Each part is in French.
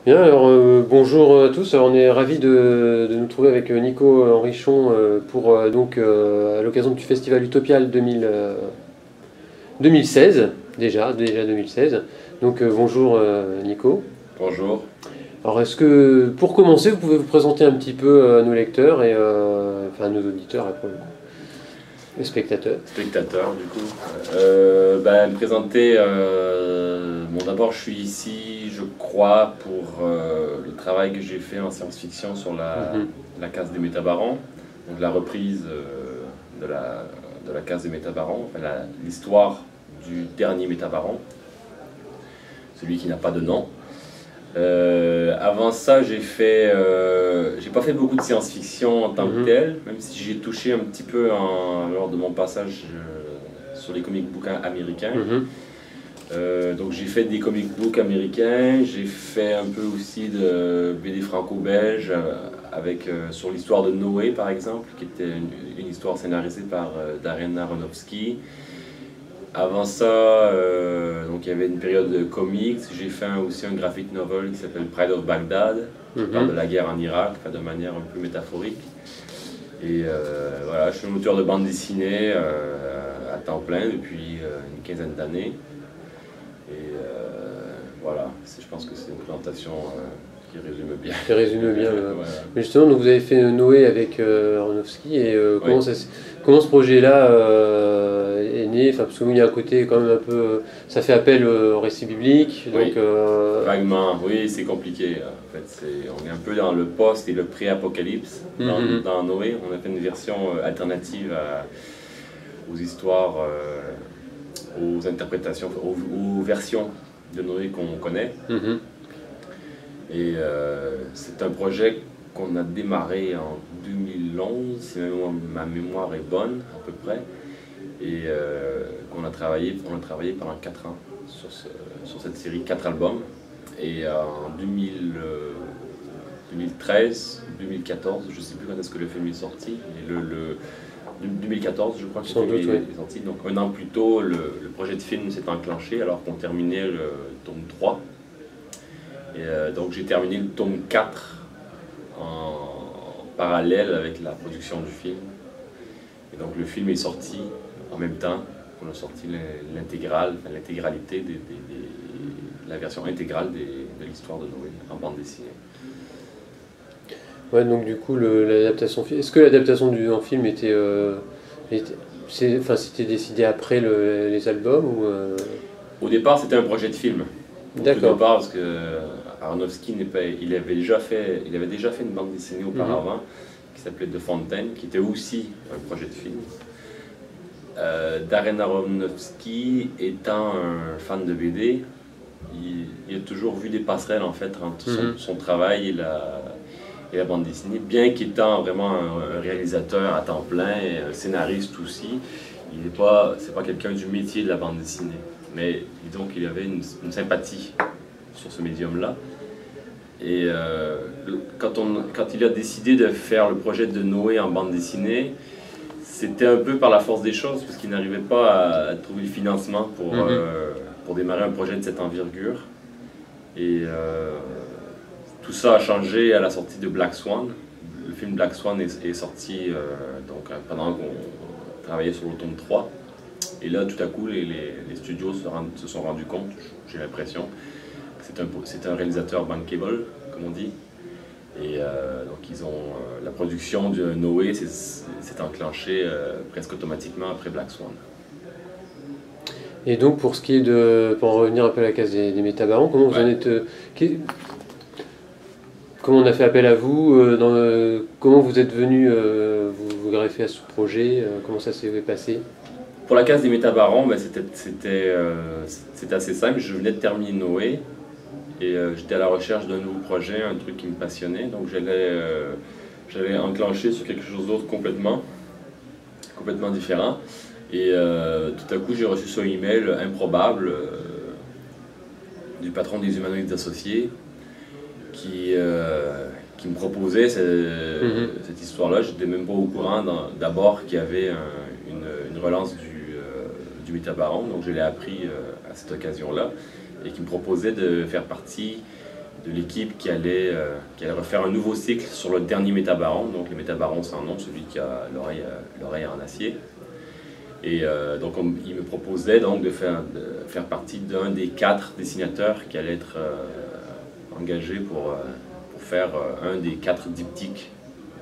Bien, alors bonjour à tous. Alors, on est ravis de nous trouver avec Nico Henrichon pour à l'occasion du Festival Utopial 2016, déjà 2016. Donc bonjour Nico. Bonjour. Alors est-ce que pour commencer vous pouvez vous présenter un petit peu à nos lecteurs et enfin à nos auditeurs après les spectateurs. Spectateur du coup. Me présenter, bon d'abord je suis ici je crois pour le travail que j'ai fait en science-fiction sur la case des Métabarons, donc la reprise de la case des Métabarons, enfin, l'histoire du dernier Métabaron, celui qui n'a pas de nom. Avant ça, j'ai pas fait beaucoup de science-fiction en tant que tel, même si j'ai touché un petit peu lors de mon passage sur les comic books américains. Donc j'ai fait des comic books américains, j'ai fait un peu aussi de BD franco-belge sur l'histoire de Noé par exemple, qui était une histoire scénarisée par Darren Aronofsky. Avant ça, donc il y avait une période de comics. J'ai fait aussi un graphic novel qui s'appelle Pride of Baghdad, qui parle de la guerre en Irak, de manière un peu métaphorique. Et voilà, je suis un auteur de bande dessinée à temps plein depuis une quinzaine d'années. Et voilà, je pense que c'est une présentation qui résume bien. Qui résume bien. Voilà. Mais justement, donc vous avez fait Noé avec Aronofsky et comment ce projet-là est né, enfin, parce qu'il y a un côté quand même un peu, ça fait appel au récit biblique. Oui, donc, vaguement, oui, c'est compliqué. En fait, on est un peu dans le post et le pré-apocalypse dans Noé. On a fait une version alternative aux histoires, aux interprétations, aux versions de Noé qu'on connaît. Et c'est un projet qu'on a démarré en 2011, si ma mémoire est bonne, à peu près, et qu'on a travaillé pendant 4 ans sur cette série, 4 albums. Et en 2013, 2014, je ne sais plus quand est-ce que le film est sorti, mais 2014, je crois que le film est sorti. Donc un an plus tôt, le projet de film s'est enclenché alors qu'on terminait le tome 3. Et donc j'ai terminé le tome 4 en parallèle avec la production du film. Et donc le film est sorti en même temps qu'on a sorti l'intégralité la version intégrale de l'histoire de Noé en bande dessinée. Ouais, donc du coup l'adaptation, est-ce que l'adaptation en film c'était décidé après les albums ou Au départ c'était un projet de film. D'accord. Au départ parce que Aronofsky il avait déjà fait une bande dessinée auparavant qui s'appelait The Fountain, qui était aussi un projet de film. Darren Aronofsky étant un fan de BD, il a toujours vu des passerelles en fait entre son travail et la bande dessinée, bien qu'étant vraiment un réalisateur à temps plein et un scénariste aussi. C'est pas quelqu'un du métier de la bande dessinée, mais disons qu'il avait une sympathie sur ce médium-là. Et quand il a décidé de faire le projet de Noé en bande dessinée, c'était un peu par la force des choses, parce qu'il n'arrivait pas à trouver le financement pour démarrer un projet de cette envergure. Et tout ça a changé à la sortie de Black Swan. Le film Black Swan est sorti pendant qu'on travaillait sur le tome 3. Et là, tout à coup, les studios se sont rendus compte, j'ai l'impression, que c'est un réalisateur bankable, comme on dit. Et donc la production de Noé s'est enclenchée presque automatiquement après Black Swan. Et donc pour ce qui est pour en revenir un peu à la case des Métabarons, comment vous en êtes, comment on a fait appel à vous, comment vous êtes venu vous greffer à ce projet, comment ça s'est passé? Pour la case des Métabarons, c'était assez simple. Je venais de terminer Noé et j'étais à la recherche d'un nouveau projet, un truc qui me passionnait. Donc j'allais enclencher sur quelque chose d'autre complètement différent. Et tout à coup, j'ai reçu ce email improbable du patron des Humanoïdes Associés qui me proposait cette histoire-là. Je n'étais même pas au courant d'abord qu'il y avait une relance du Métabaron, donc je l'ai appris à cette occasion-là, et qui me proposait de faire partie l'équipe qui allait refaire un nouveau cycle sur le dernier métabaron. Donc le métabaron, c'est un nom, celui qui a l'oreille en acier. Et donc il me proposait donc de faire partie d'un des 4 dessinateurs qui allait être engagé pour faire un des 4 diptyques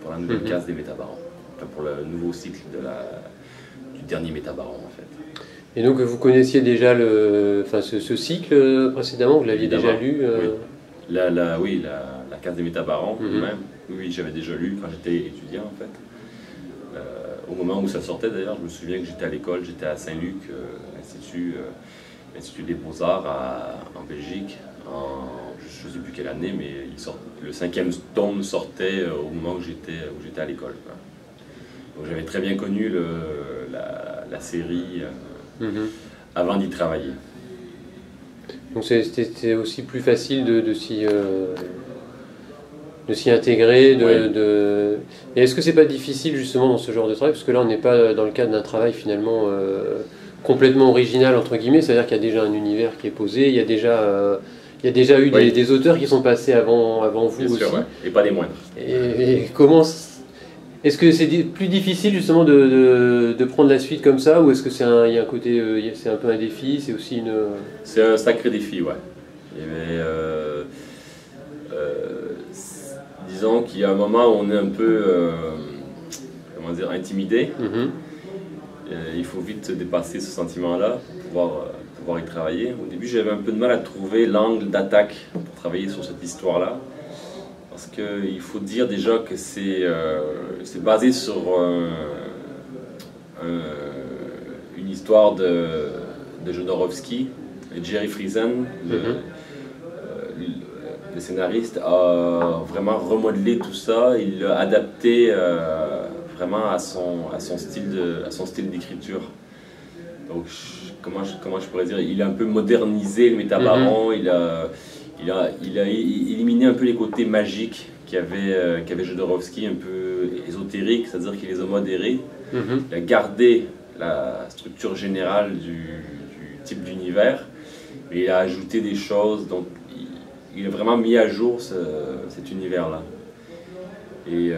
pour la nouvelle case des métabarons, enfin pour le nouveau cycle du dernier métabaron en fait. Et donc vous connaissiez déjà ce cycle précédemment, vous l'aviez déjà lu Oui, la case des métabarons même. Oui, j'avais déjà lu quand j'étais étudiant en fait. Au moment où ça sortait d'ailleurs, je me souviens que j'étais à l'école, j'étais à Saint-Luc, l'Institut des Beaux-Arts en Belgique, je ne sais plus quelle année, mais le 5e tome sortait au moment où j'étais à l'école. Donc j'avais très bien connu la série avant d'y travailler. Donc c'était aussi plus facile de s'y intégrer. Et est-ce que c'est pas difficile justement dans ce genre de travail, parce que là on n'est pas dans le cadre d'un travail finalement complètement original entre guillemets, c'est-à-dire qu'il y a déjà un univers qui est posé, il y a déjà eu des auteurs qui sont passés avant vous bien aussi. Sûr, ouais. Et pas des moindres. Et comment est-ce que c'est plus difficile justement de prendre la suite comme ça, ou est-ce que il y a un côté, c'est un peu un défi, c'est aussi une... C'est un sacré défi, ouais. Il y avait, disons qu'il y a un moment où on est un peu, comment dire, intimidé. Il faut vite dépasser ce sentiment-là pour pouvoir y travailler. Au début, j'avais un peu de mal à trouver l'angle d'attaque pour travailler sur cette histoire-là. Parce qu'il faut dire déjà que c'est basé sur une histoire de Jodorowsky. Et Jerry Friesen, le scénariste, a vraiment remodelé tout ça. Il l'a adapté vraiment à son style d'écriture. Donc, comment je pourrais dire, il a un peu modernisé le métabaron. Il a éliminé un peu les côtés magiques qu'avait Jodorowsky, un peu ésotérique, c'est-à-dire qu'il les a modérés. Il a gardé la structure générale du type d'univers, mais il a ajouté des choses, donc il a vraiment mis à jour cet univers-là. Et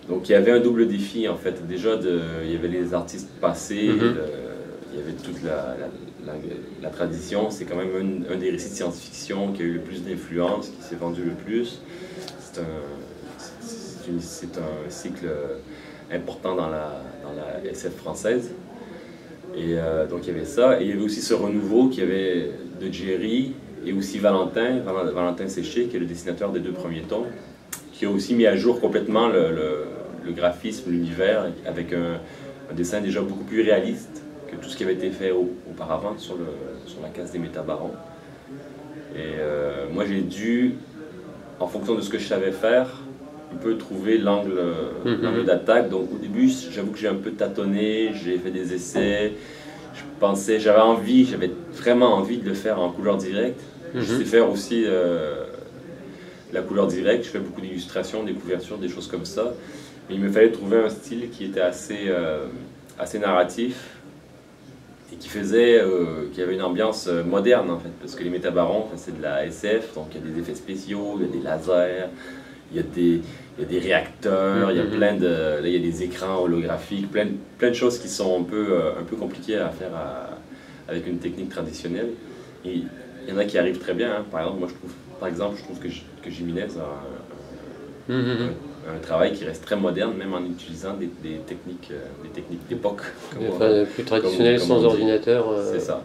donc il y avait un double défi en fait. Déjà, il y avait les artistes passés, il y avait toute la tradition. C'est quand même un des récits de science-fiction qui a eu le plus d'influence, qui s'est vendu le plus. C'est un cycle important dans la SF française. Et donc il y avait ça. Et il y avait aussi ce renouveau qu'il y avait de Jerry et aussi Valentin Séché, qui est le dessinateur des 2 premiers tomes, qui a aussi mis à jour complètement le graphisme, l'univers, avec un dessin déjà beaucoup plus réaliste que tout ce qui avait été fait auparavant sur la case des métabarons. Et moi j'ai dû, en fonction de ce que je savais faire, un peu trouver l'angle d'attaque. Donc au début, j'avoue que j'ai un peu tâtonné, j'ai fait des essais, j'avais vraiment envie de le faire en couleur directe. Je sais faire aussi la couleur directe, je fais beaucoup d'illustrations, des couvertures, des choses comme ça. Mais il me fallait trouver un style qui était assez narratif et qui avait une ambiance moderne en fait, parce que les métabarons, c'est de la SF, donc il y a des effets spéciaux, il y a des lasers, il y a des réacteurs, il y a il y a des écrans holographiques, plein de choses qui sont un peu compliquées à faire avec une technique traditionnelle. Et il y en a qui arrivent très bien, hein. Par exemple, je trouve que Jiménez a un travail qui reste très moderne, même en utilisant des techniques d'époque. Plus traditionnelles, sans ordinateur. C'est ça.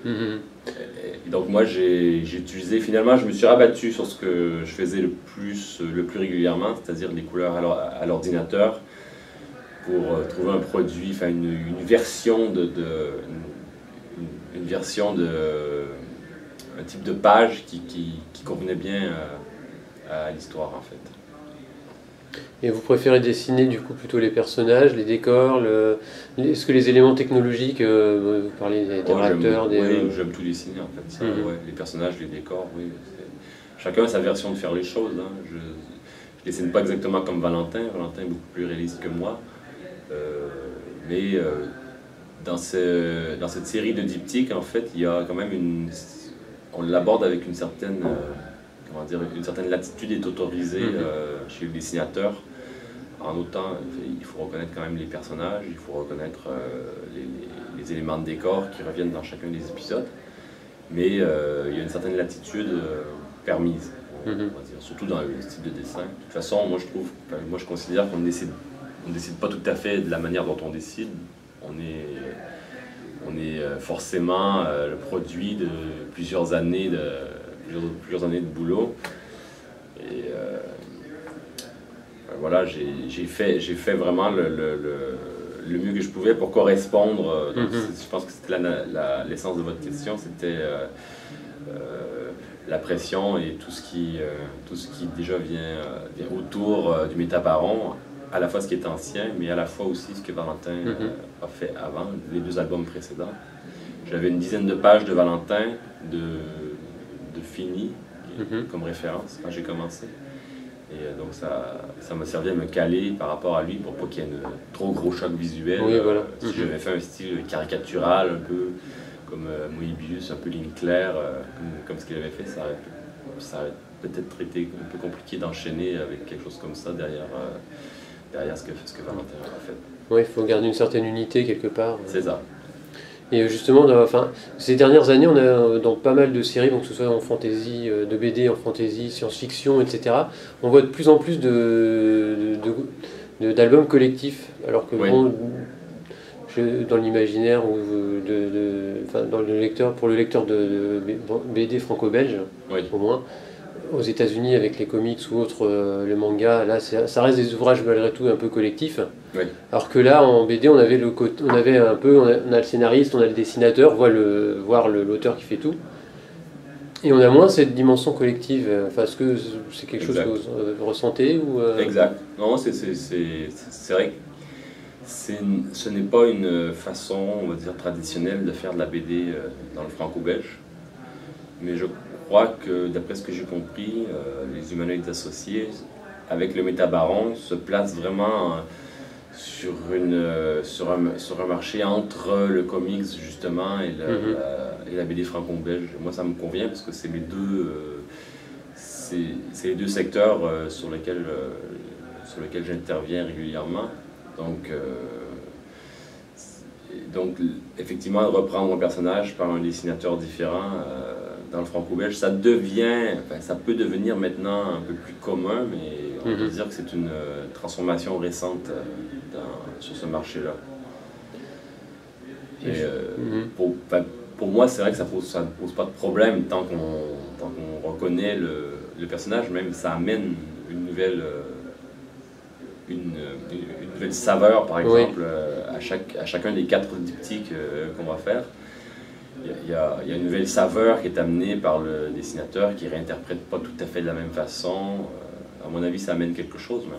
Et donc moi finalement je me suis rabattu sur ce que je faisais le plus régulièrement, c'est-à-dire les couleurs à l'ordinateur, pour trouver un produit, enfin une version un type de page qui convenait bien à l'histoire en fait. Et vous préférez dessiner du coup plutôt les personnages, les décors, est-ce que les éléments technologiques, vous parlez des réacteurs, Oui, j'aime tout dessiner en fait. Ça, les personnages, les décors, oui. Chacun a sa version de faire les choses. Hein. Je dessine pas exactement comme Valentin. Valentin est beaucoup plus réaliste que moi. Mais dans cette série de diptyques, en fait, il y a quand même on l'aborde avec une certaine comment dire, une certaine latitude est autorisée chez le dessinateur. En autant, il faut reconnaître quand même les personnages, il faut reconnaître les éléments de décor qui reviennent dans chacun des épisodes. Mais il y a une certaine latitude permise, on va dire, surtout dans le style de dessin. De toute façon, moi je considère qu'on ne décide pas tout à fait de la manière dont on décide. On est forcément le produit de plusieurs années de boulot. Et voilà, j'ai fait vraiment le mieux que je pouvais pour correspondre. Donc, je pense que c'était l'essence de votre question, c'était la pression et tout ce qui déjà vient autour du Métabaron, à la fois ce qui est ancien, mais à la fois aussi ce que Valentin a fait avant, les 2 albums précédents. J'avais une dizaine de pages de Valentin, de fini, comme référence quand j'ai commencé. Et donc ça m'a servi à me caler par rapport à lui pour pas qu'il y ait un trop gros choc visuel. Oui, voilà. Si j'avais fait un style caricatural, un peu comme Moebius, un peu ligne claire, comme ce qu'il avait fait, ça aurait peut-être été un peu compliqué d'enchaîner avec quelque chose comme ça derrière ce que Valentin a fait. Oui, il faut garder une certaine unité quelque part. C'est ça. Et justement, ces dernières années, on a dans pas mal de séries, donc que ce soit en fantasy, de BD, en fantasy, science-fiction, etc., on voit de plus en plus d'albums collectifs, alors que bon, dans l'imaginaire ou dans le lecteur, pour le lecteur de BD franco-belge, au moins, aux États-Unis avec les comics ou autres, le manga, là ça reste des ouvrages malgré tout un peu collectifs. Oui. Alors que là en BD on a le scénariste, on a le dessinateur, voir l'auteur qui fait tout. Et on a moins cette dimension collective. Enfin, est-ce que c'est quelque chose que vous ressentez ou Exact. Non, c'est vrai que ce n'est pas une façon, on va dire, traditionnelle de faire de la BD dans le franco-belge. Mais je crois que, d'après ce que j'ai compris, les humanoïdes associés, avec le Métabaron, se placent vraiment sur un marché entre le comics, justement, et la BD franco-belge. Moi, ça me convient parce que c'est les deux secteurs sur lesquels j'interviens régulièrement. Donc, effectivement, reprendre un personnage par un dessinateur différent dans le franco-belge, ça peut devenir maintenant un peu plus commun, mais on peut dire que c'est une transformation récente sur ce marché-là. Et pour moi, c'est vrai que ça ne pose pas de problème tant qu'on reconnaît le personnage, même ça amène une nouvelle saveur, par exemple, à chacun des 4 diptyques qu'on va faire. Il y a une nouvelle saveur qui est amenée par le dessinateur qui ne réinterprète pas tout à fait de la même façon. À mon avis, ça amène quelque chose même.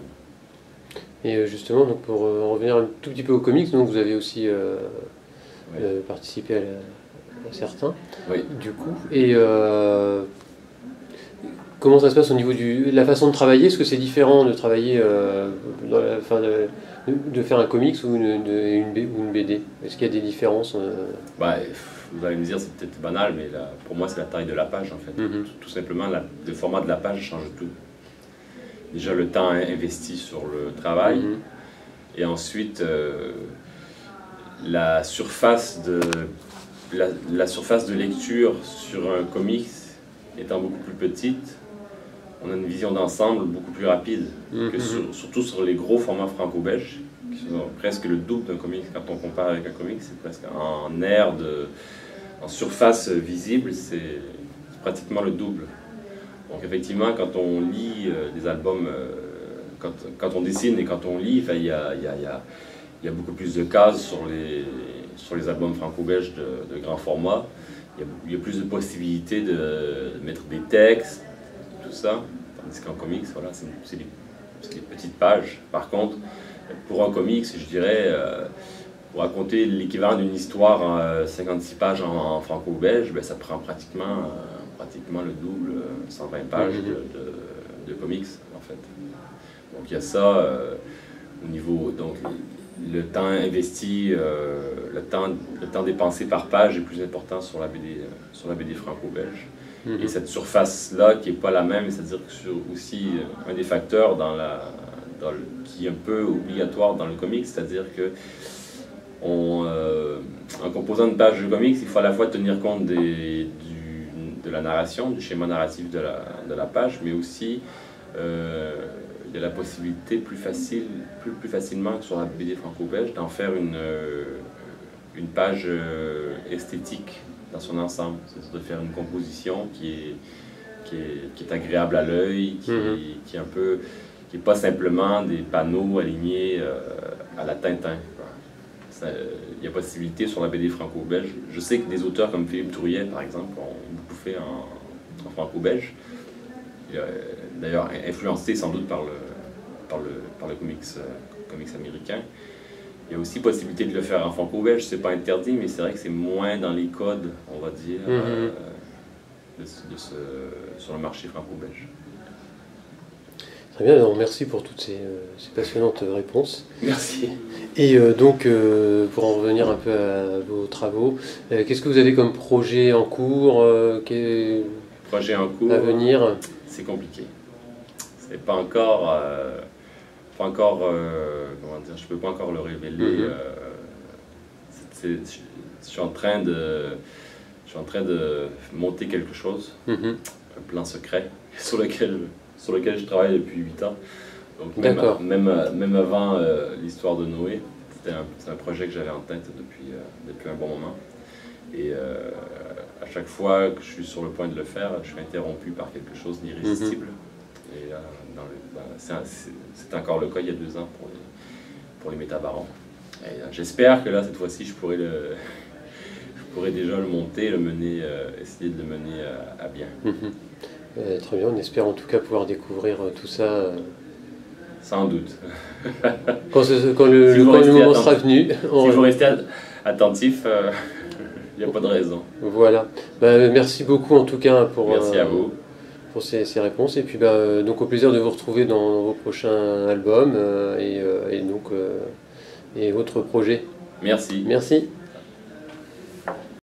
Et justement, donc pour revenir un tout petit peu aux comics, donc vous avez aussi participé à certains, du coup. Et comment ça se passe au niveau de la façon de travailler? Est-ce que c'est différent de travailler de faire un comics ou une BD? Est-ce qu'il y a des différences Vous allez me dire, c'est peut-être banal, mais pour moi, c'est la taille de la page, en fait. Tout simplement, le format de la page change tout. Déjà, le temps investi sur le travail, et ensuite, la surface de lecture sur un comics étant beaucoup plus petite, on a une vision d'ensemble beaucoup plus rapide, surtout sur les gros formats franco-belges, qui sont presque le double d'un comics. Quand on compare avec un comics, c'est presque en surface visible, c'est pratiquement le double. Donc effectivement, quand on lit des albums, quand on dessine et quand on lit, il y a beaucoup plus de cases sur les albums franco-belges de grand format. Il y a plus de possibilités de mettre des textes, tout ça. Tandis qu'en comics, voilà, c'est des petites pages. Par contre, pour un comics, je dirais, pour raconter l'équivalent d'une histoire en 56 pages en franco-belge, ça prend pratiquement le double, 120 pages de comics, en fait. Donc il y a ça au niveau... Donc, le temps investi, le temps dépensé par page est plus important sur la BD franco-belge. Et cette surface-là qui n'est pas la même, c'est-à-dire que c'est aussi un des facteurs qui est un peu obligatoire dans le comics, c'est-à-dire que en composant une page de comics, il faut à la fois tenir compte de la narration, du schéma narratif de la page, mais aussi il y a la possibilité plus facilement que sur la BD franco-belge d'en faire une page esthétique dans son ensemble, c'est-à-dire de faire une composition qui est agréable à l'œil, qui est pas simplement des panneaux alignés à la Tintin. Il y a possibilité sur la BD franco-belge. Je sais que des auteurs comme Philippe Touriet, par exemple, ont beaucoup fait en franco-belge. D'ailleurs influencé sans doute par le comics américain. Il y a aussi possibilité de le faire en franco-belge, c'est pas interdit, mais c'est vrai que c'est moins dans les codes, on va dire, sur le marché franco-belge. Très bien, alors merci pour toutes ces passionnantes réponses. Merci. Et donc, pour en revenir un peu à vos travaux, qu'est-ce que vous avez comme projet en cours, Projet en cours à venir? C'est compliqué. C'est pas encore, comment dire, je peux pas encore le révéler. Je suis en train de monter quelque chose, un plan secret sur lequel je travaille depuis 8 ans. Donc même avant l'histoire de Noé, c'est un projet que j'avais en tête depuis un bon moment. Et à chaque fois que je suis sur le point de le faire, je suis interrompu par quelque chose d'irrésistible. Et c'est encore le cas il y a 2 ans pour les métabarons. J'espère que là, cette fois-ci, je pourrais déjà le monter, essayer de le mener à bien. Très bien, on espère en tout cas pouvoir découvrir tout ça. Sans doute. Quand le moment sera venu. Si vous restez attentif, il n'y a pas de raison. Voilà. Merci beaucoup en tout cas pour, merci à vous. Pour ces réponses. Et puis donc au plaisir de vous retrouver dans vos prochains albums et autres projets. Merci. Merci.